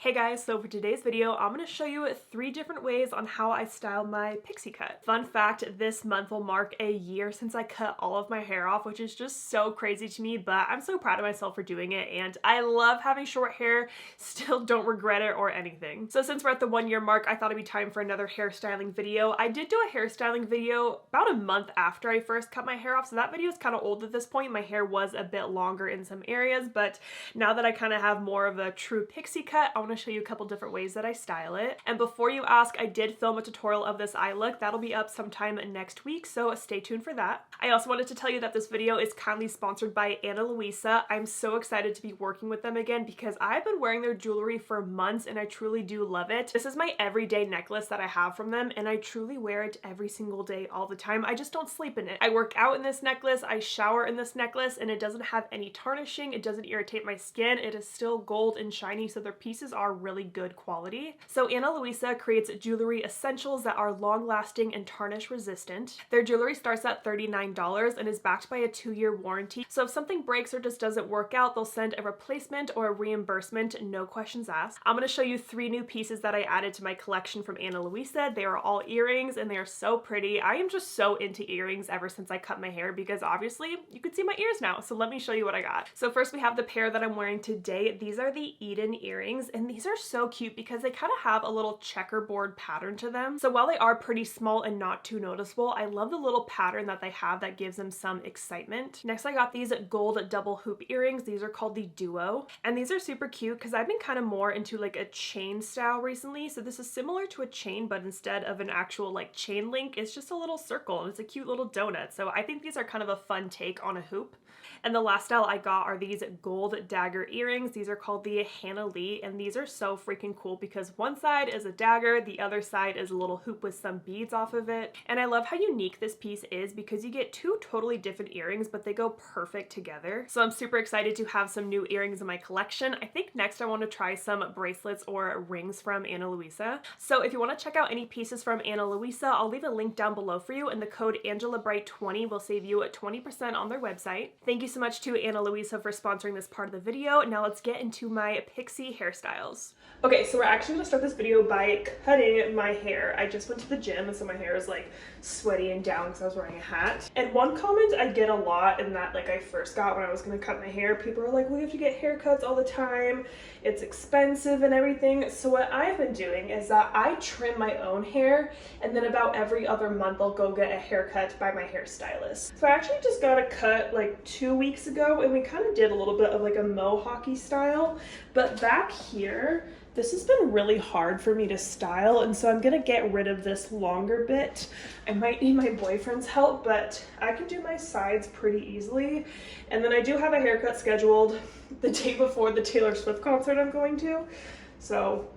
Hey guys, so for today's video, I'm going to show you 3 different ways on how I style my pixie cut. Fun fact, this month will mark a year since I cut all of my hair off, which is just so crazy to me, but I'm so proud of myself for doing it, and I love having short hair, still don't regret it or anything. So since we're at the 1-year mark, I thought it'd be time for another hairstyling video. I did do a hairstyling video about a month after I first cut my hair off, so that video is kind of old at this point. My hair was a bit longer in some areas, but now that I kind of have more of a true pixie cut, I want to show you a couple different ways that I style it. And before you ask, I did film a tutorial of this eye look. That'll be up sometime next week, so stay tuned for that. I also wanted to tell you that this video is kindly sponsored by Ana Luisa. I'm so excited to be working with them again because I've been wearing their jewelry for months and I truly do love it. This is my everyday necklace that I have from them and I truly wear it every single day all the time. I just don't sleep in it. I work out in this necklace, I shower in this necklace, and it doesn't have any tarnishing, it doesn't irritate my skin, it is still gold and shiny, so their pieces are really good quality. So Ana Luisa creates jewelry essentials that are long-lasting and tarnish resistant. Their jewelry starts at $39 and is backed by a 2-year warranty. So if something breaks or just doesn't work out, they'll send a replacement or a reimbursement, no questions asked. I'm going to show you 3 new pieces that I added to my collection from Ana Luisa. They are all earrings and they are so pretty. I am just so into earrings ever since I cut my hair because obviously you can see my ears now. So let me show you what I got. So first we have the pair that I'm wearing today. These are the Eden earrings and these are so cute because they kind of have a little checkerboard pattern to them. So while they are pretty small and not too noticeable, I love the little pattern that they have that gives them some excitement. Next I got these gold double hoop earrings. These are called the Duo and these are super cute because I've been kind of more into like a chain style recently. So this is similar to a chain, but instead of an actual like chain link, it's just a little circle and it's a cute little donut. So I think these are kind of a fun take on a hoop. And the last style I got are these gold dagger earrings. These are called the HANA and these are so freaking cool because one side is a dagger, the other side is a little hoop with some beads off of it. And I love how unique this piece is because you get 2 totally different earrings, but they go perfect together. So I'm super excited to have some new earrings in my collection. I think next I want to try some bracelets or rings from Ana Luisa. So if you want to check out any pieces from Ana Luisa, I'll leave a link down below for you, and the code AngelaBright20 will save you 20% on their website. Thank you so much to Ana Luisa for sponsoring this part of the video. Now let's get into my pixie hairstyles. Okay, so we're actually gonna start this video by cutting my hair. I just went to the gym and so my hair is like sweaty and down because I was wearing a hat. And one comment I get a lot, and that like I first got when I was gonna cut my hair, people are like, well, you have to get haircuts all the time, it's expensive and everything. So what I've been doing is that I trim my own hair and then about every other month I'll go get a haircut by my hairstylist. So I actually just got a cut like 2 weeks ago and we kind of did a little bit of like a mohawky style, but back here this has been really hard for me to style, and so I'm gonna get rid of this longer bit. I might need my boyfriend's help, but I can do my sides pretty easily. And then I do have a haircut scheduled the day before the Taylor Swift concert I'm going to, so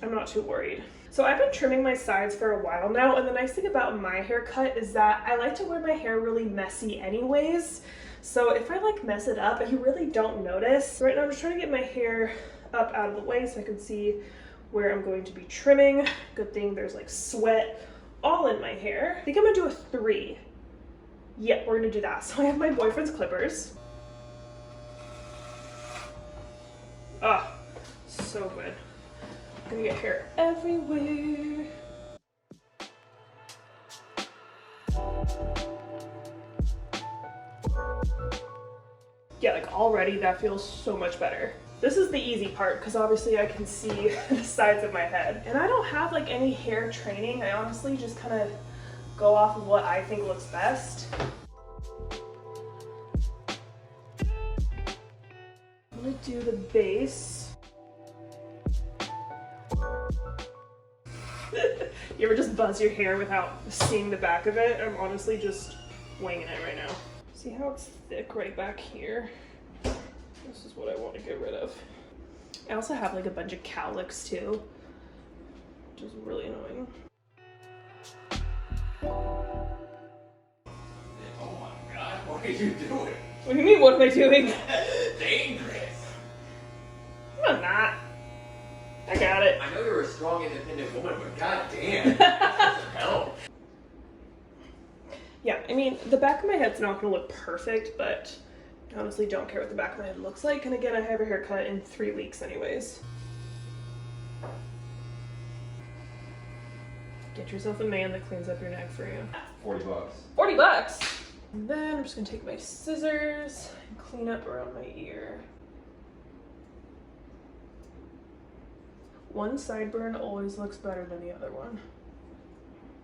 I'm not too worried. So I've been trimming my sides for a while now, and the nice thing about my haircut is that I like to wear my hair really messy anyways. So if I like mess it up, you really don't notice. Right now I'm just trying to get my hair up out of the way so I can see where I'm going to be trimming. Good thing there's like sweat all in my hair. I think I'm gonna do a 3. Yeah, we're gonna do that. So I have my boyfriend's clippers. Ah, so good. I'm gonna get hair everywhere. Yeah, like already that feels so much better. This is the easy part because obviously I can see the sides of my head. And I don't have like any hair training. I honestly just kind of go off of what I think looks best. I'm gonna do the base. You ever just buzz your hair without seeing the back of it? I'm honestly just winging it right now. See how it's thick right back here? This is what I want to get rid of. I also have like a bunch of cowlicks too, which is really annoying. Oh my god, what are you doing? What do you mean, what am I doing? Dangerous. I'm not. I got it. I know you're a strong, independent woman, but goddamn, that's some help. Yeah, I mean, the back of my head's not gonna look perfect, but I honestly don't care what the back of my head looks like. And again, I have a haircut in 3 weeks anyways. Get yourself a man that cleans up your neck for you. 40 bucks. 40 bucks! And then I'm just gonna take my scissors and clean up around my ear. One sideburn always looks better than the other one.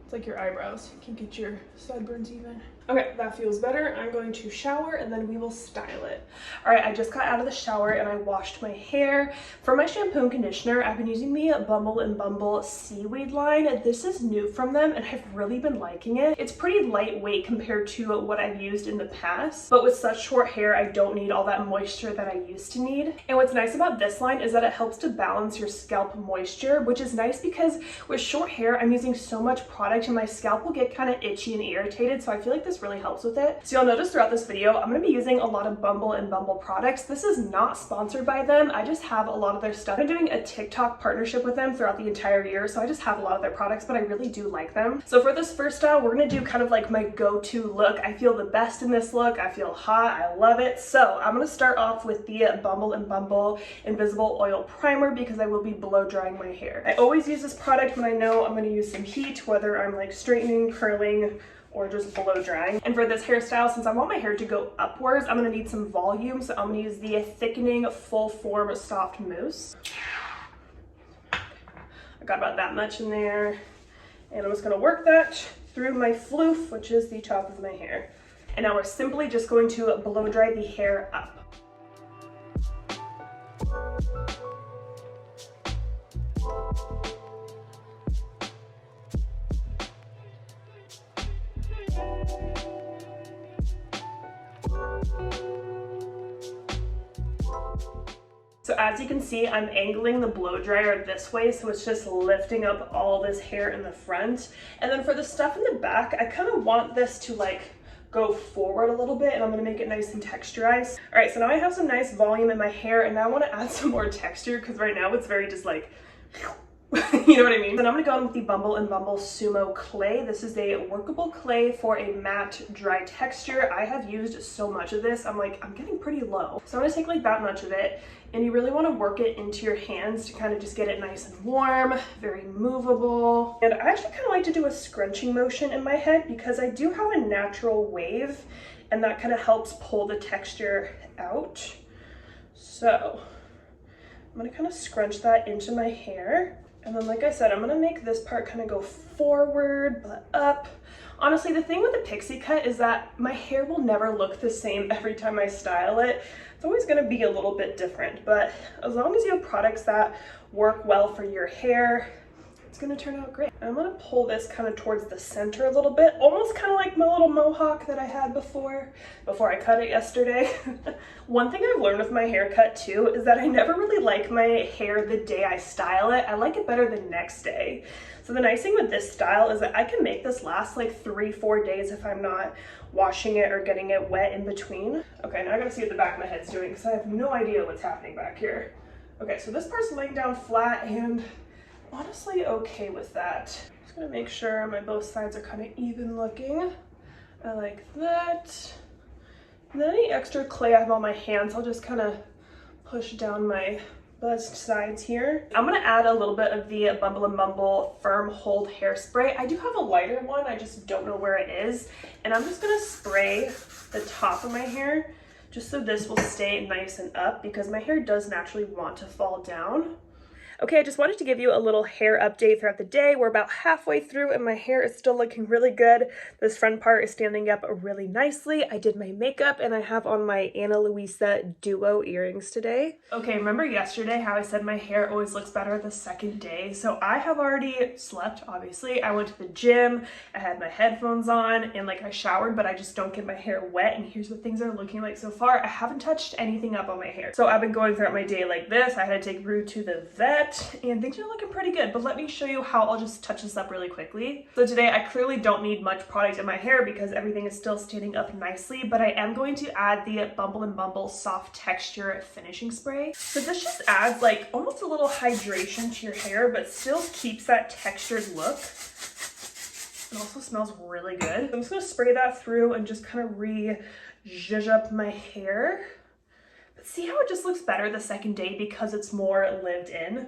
It's like your eyebrows. You can get your sideburns even. Okay, that feels better. I'm going to shower and then we will style it. All right, I just got out of the shower and I washed my hair. For my shampoo and conditioner, I've been using the Bumble and Bumble Seaweed line. This is new from them and I've really been liking it. It's pretty lightweight compared to what I've used in the past, but with such short hair, I don't need all that moisture that I used to need. And what's nice about this line is that it helps to balance your scalp moisture, which is nice because with short hair, I'm using so much product and my scalp will get kind of itchy and irritated, so I feel like this really helps with it. So you'll notice throughout this video, I'm going to be using a lot of Bumble and Bumble products. This is not sponsored by them. I just have a lot of their stuff. I'm doing a TikTok partnership with them throughout the entire year, so I just have a lot of their products, but I really do like them. So for this first style, we're going to do kind of like my go-to look. I feel the best in this look. I feel hot. I love it. So I'm going to start off with the Bumble and Bumble Invisible Oil Primer because I will be blow drying my hair. I always use this product when I know I'm going to use some heat, whether I'm like straightening, curling, or just blow drying. And for this hairstyle, since I want my hair to go upwards, I'm gonna need some volume. So I'm gonna use the Thickening Full Form Soft Mousse. I got about that much in there. And I'm just gonna work that through my floof, which is the top of my hair. And now we're simply just going to blow dry the hair up. So as you can see, I'm angling the blow dryer this way, so it's just lifting up all this hair in the front. And then for the stuff in the back, I kind of want this to like go forward a little bit, and I'm gonna make it nice and texturized. All right, so now I have some nice volume in my hair, and now I wanna add some more texture because right now it's very just like, you know what I mean? Then I'm gonna go in with the Bumble and Bumble Sumo Clay. This is a workable clay for a matte, dry texture. I have used so much of this. I'm getting pretty low. So I'm gonna take like that much of it, and you really wanna work it into your hands to kind of just get it nice and warm, very movable. And I actually kind of like to do a scrunching motion in my head because I do have a natural wave, and that kind of helps pull the texture out. So I'm gonna kind of scrunch that into my hair. And then, like I said, I'm gonna make this part kind of go forward, but up. Honestly, the thing with the pixie cut is that my hair will never look the same every time I style it. It's always gonna be a little bit different, but as long as you have products that work well for your hair, it's gonna turn out great. I'm gonna pull this kind of towards the center a little bit, almost kind of like my little mohawk that I had before I cut it yesterday. One thing I've learned with my haircut too is that I never really like my hair the day I style it. I like it better the next day. So the nice thing with this style is that I can make this last like 3-4 days if I'm not washing it or getting it wet in between. Okay, now I gotta see what the back of my head's doing because I have no idea what's happening back here. Okay, so this part's laying down flat and honestly okay with that. Just gonna make sure my both sides are kind of even looking. I like that. And then any extra clay I have on my hands, I'll just kind of push down my buzzed sides here. I'm gonna add a little bit of the Bumble and Bumble Firm Hold Hairspray. I do have a lighter one, I just don't know where it is. And I'm just gonna spray the top of my hair just so this will stay nice and up because my hair does naturally want to fall down. Okay, I just wanted to give you a little hair update throughout the day. We're about halfway through and my hair is still looking really good. This front part is standing up really nicely. I did my makeup and I have on my Ana Luisa duo earrings today. Okay, remember yesterday how I said my hair always looks better the second day? So I have already slept, obviously. I went to the gym, I had my headphones on, and like I showered, but I just don't get my hair wet. And here's what things are looking like so far. I haven't touched anything up on my hair. So I've been going throughout my day like this. I had to take Rue to the vet. And things are looking pretty good, but let me show you how I'll just touch this up really quickly. So today I clearly don't need much product in my hair because everything is still standing up nicely, but I am going to add the Bumble and Bumble Soft Texture Finishing Spray. So this just adds like almost a little hydration to your hair, but still keeps that textured look. It also smells really good. I'm just gonna spray that through and just kind of zhuzh up my hair. See how it just looks better the second day because it's more lived in?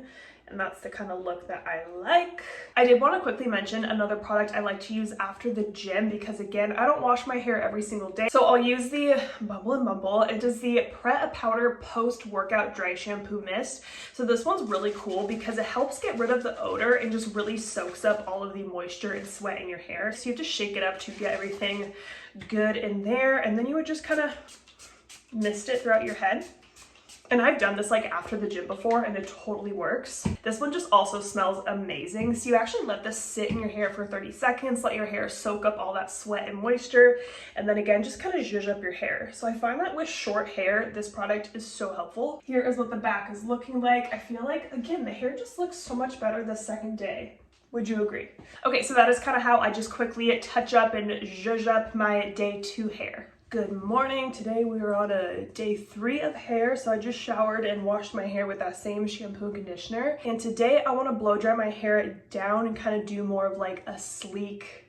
and that's the kind of look that I like. I did want to quickly mention another product I like to use after the gym because again, I don't wash my hair every single day. So I'll use the Bumble & Bumble. It is the Pret-A-Powder Post-Workout Dry Shampoo Mist. So this one's really cool because it helps get rid of the odor and just really soaks up all of the moisture and sweat in your hair. So you have to shake it up to get everything good in there, and then you would just kind of mist it throughout your head. And I've done this like after the gym before and it totally works. This one just also smells amazing. So you actually let this sit in your hair for 30 seconds, let your hair soak up all that sweat and moisture, and then again, just kind of zhuzh up your hair. So I find that with short hair, this product is so helpful. Here is what the back is looking like. I feel like, again, the hair just looks so much better the second day. Would you agree? Okay, so that is kind of how I just quickly touch up and zhuzh up my day 2 hair. Good morning. Today we are on a day 3 of hair. So I just showered and washed my hair with that same shampoo and conditioner. And today I want to blow dry my hair down and kind of do more of like a sleek,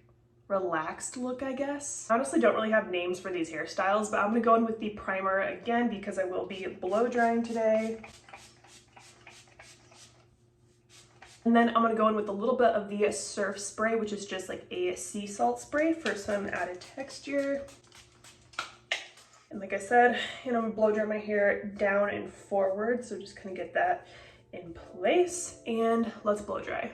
relaxed look, I guess. I honestly don't really have names for these hairstyles, but I'm going to go in with the primer again because I will be blow drying today. And then I'm going to go in with a little bit of the surf spray, which is just like a sea salt spray for some added texture. And like I said, I'm gonna blow dry my hair down and forward, so just kind of get that in place, and let's blow dry.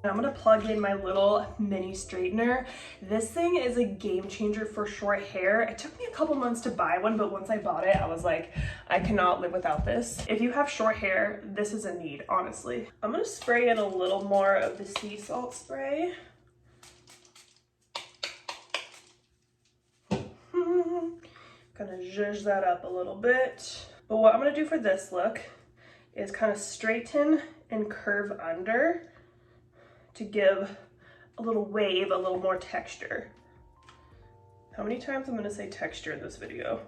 I'm gonna plug in my little mini straightener. This thing is a game changer for short hair. It took me a couple months to buy one, but once I bought it, I was like, I cannot live without this. If you have short hair, this is a need, honestly. I'm gonna spray in a little more of the sea salt spray. Kind of zhuzh that up a little bit. But what I'm gonna do for this look is kind of straighten and curve under to give a little wave, a little more texture. How many times I'm gonna say texture in this video?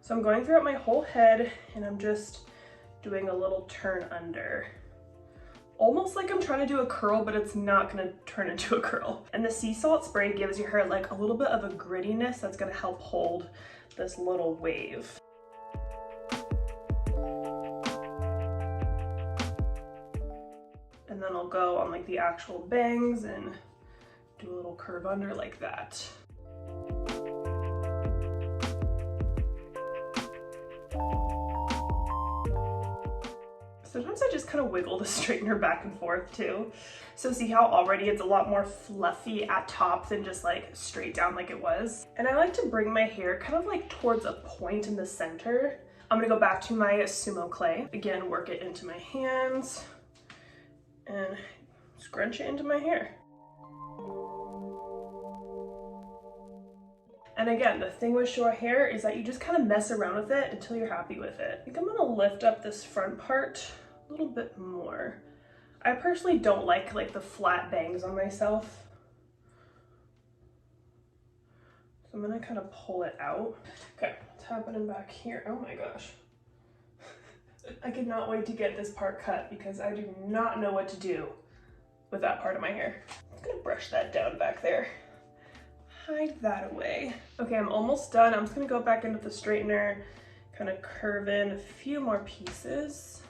So I'm going throughout my whole head and I'm just doing a little turn under. Almost like I'm trying to do a curl, but it's not gonna turn into a curl. And the sea salt spray gives your hair like a little bit of a grittiness that's gonna help hold this little wave. And then I'll go on like the actual bangs and do a little curve under like that. Sometimes I just kind of wiggle the straightener back and forth too. So see how already it's a lot more fluffy at top than just like straight down like it was. And I like to bring my hair kind of like towards a point in the center. I'm gonna go back to my sumo clay. Again, work it into my hands and scrunch it into my hair. And again, the thing with short hair is that you just kind of mess around with it until you're happy with it. I think I'm gonna lift up this front part a little bit more. I personally don't like the flat bangs on myself. So I'm gonna kind of pull it out. Okay, what's happening back here? Oh my gosh. I cannot wait to get this part cut because I do not know what to do with that part of my hair. I'm gonna brush that down back there. Hide that away. Okay, I'm almost done. I'm just gonna go back into the straightener, kind of curve in a few more pieces.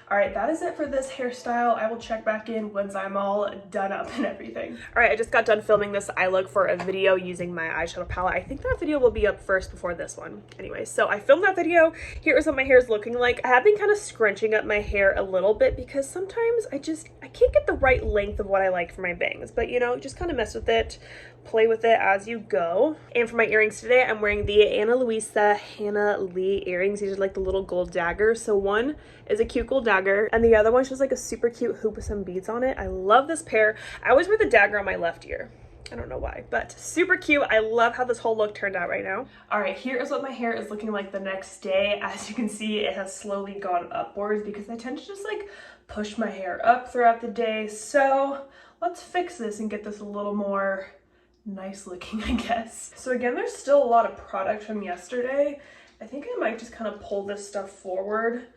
All right, that is it for this hairstyle. I will check back in once I'm all done up and everything. All right, I just got done filming this eye look for a video using my eyeshadow palette. I think that video will be up first before this one. Anyway, so I filmed that video. Here is what my hair is looking like. I have been kind of scrunching up my hair a little bit because sometimes I can't get the right length of what I like for my bangs, but just kind of mess with it, play with it as you go. And for my earrings today, I'm wearing the Ana Luisa HANA Lee earrings. These are like the little gold daggers. So one is a cute gold dagger and the other one's just like a super cute hoop with some beads on it. I love this pair. I always wear the dagger on my left ear. I don't know why, but super cute. I love how this whole look turned out right now. All right, here is what my hair is looking like the next day. As you can see, it has slowly gone upwards because I tend to just like push my hair up throughout the day. So let's fix this and get this a little more nice looking, I guess. So again, there's still a lot of product from yesterday. I think I might just kind of pull this stuff forward,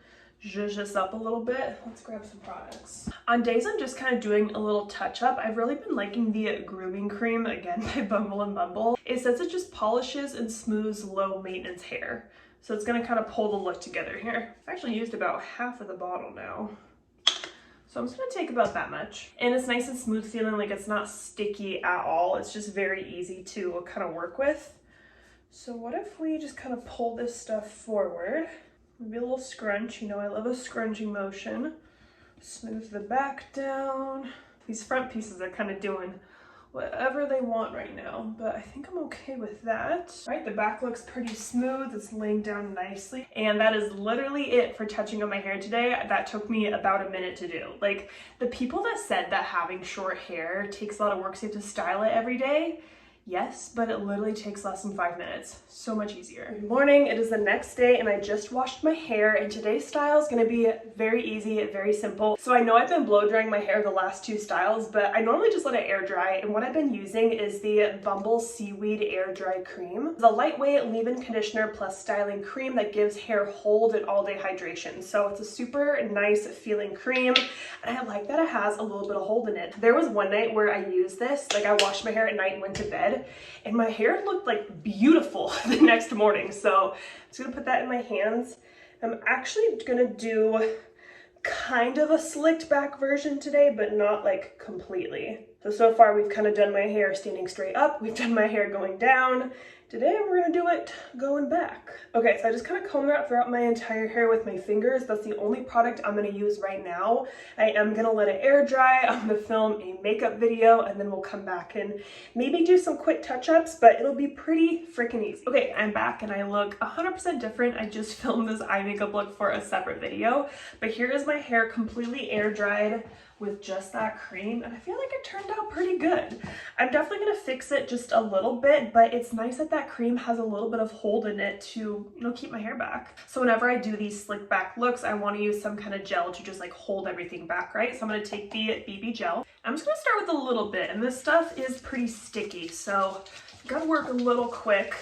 zhuzh this up a little bit. Let's grab some products. On days I'm just kind of doing a little touch up, I've really been liking the Grooming Cream, again by Bumble and Bumble. It says it just polishes and smooths low maintenance hair. So it's gonna kind of pull the look together here. I've actually used about half of the bottle now. So I'm just gonna take about that much. And it's nice and smooth feeling, like it's not sticky at all. It's just very easy to kind of work with. So what if we just kind of pull this stuff forward? Maybe a little scrunch, you know, I love a scrunching motion. Smooth the back down. These front pieces are kind of doing whatever they want right now, but I think I'm okay with that. All right, the back looks pretty smooth. It's laying down nicely. And that is literally it for touching up my hair today. That took me about a minute to do. Like, the people that said that having short hair takes a lot of work, so you have to style it every day, yes, but it literally takes less than 5 minutes. So much easier. Good morning, it is the next day and I just washed my hair, and today's style is gonna be very easy, very simple. So I know I've been blow drying my hair the last two styles, but I normally just let it air dry, and what I've been using is the Bumble Seaweed Air Dry Cream. It's a lightweight leave-in conditioner plus styling cream that gives hair hold and all-day hydration. So it's a super nice feeling cream, and I like that it has a little bit of hold in it. There was one night where I used this, like I washed my hair at night and went to bed, and my hair looked like beautiful the next morning. So I'm just gonna put that in my hands. I'm actually gonna do kind of a slicked back version today, but not like completely. So far we've kind of done my hair standing straight up, we've done my hair going down. Today we're gonna do it going back. Okay, so I just kind of comb that throughout my entire hair with my fingers. That's the only product I'm gonna use right now. I am gonna let it air dry. I'm gonna film a makeup video, and then we'll come back and maybe do some quick touch-ups, but it'll be pretty freaking easy. Okay, I'm back and I look 100% different. I just filmed this eye makeup look for a separate video, but here is my hair completely air dried with just that cream, and I feel like it turned out pretty good. I'm definitely gonna fix it just a little bit, but it's nice that that cream has a little bit of hold in it to, you know, keep my hair back. So whenever I do these slick back looks, I want to use some kind of gel to just like hold everything back, right? So I'm gonna take the BB gel. I'm just gonna start with a little bit, and this stuff is pretty sticky, so I gotta work a little quick.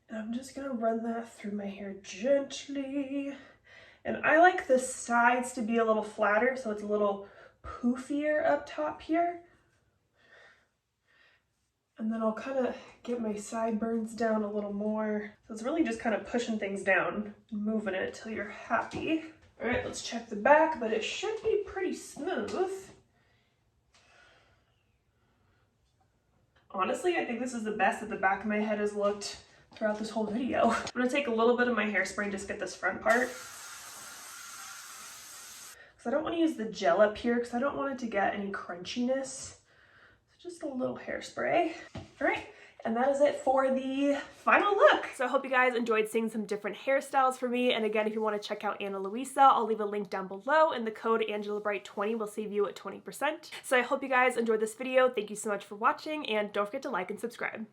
And I'm just gonna run that through my hair gently. And I like the sides to be a little flatter, so it's a little poofier up top here. And then I'll kind of get my sideburns down a little more. So it's really just kind of pushing things down, moving it till you're happy. All right, let's check the back, but it should be pretty smooth. Honestly, I think this is the best that the back of my head has looked throughout this whole video. I'm gonna take a little bit of my hairspray and just get this front part. I don't want to use the gel up here because I don't want it to get any crunchiness. So just a little hairspray. All right, and that is it for the final look. So I hope you guys enjoyed seeing some different hairstyles for me. And again, if you want to check out Ana Luisa, I'll leave a link down below, and the code AngelaBright20 will save you at 20%. So I hope you guys enjoyed this video. Thank you so much for watching, and don't forget to like and subscribe.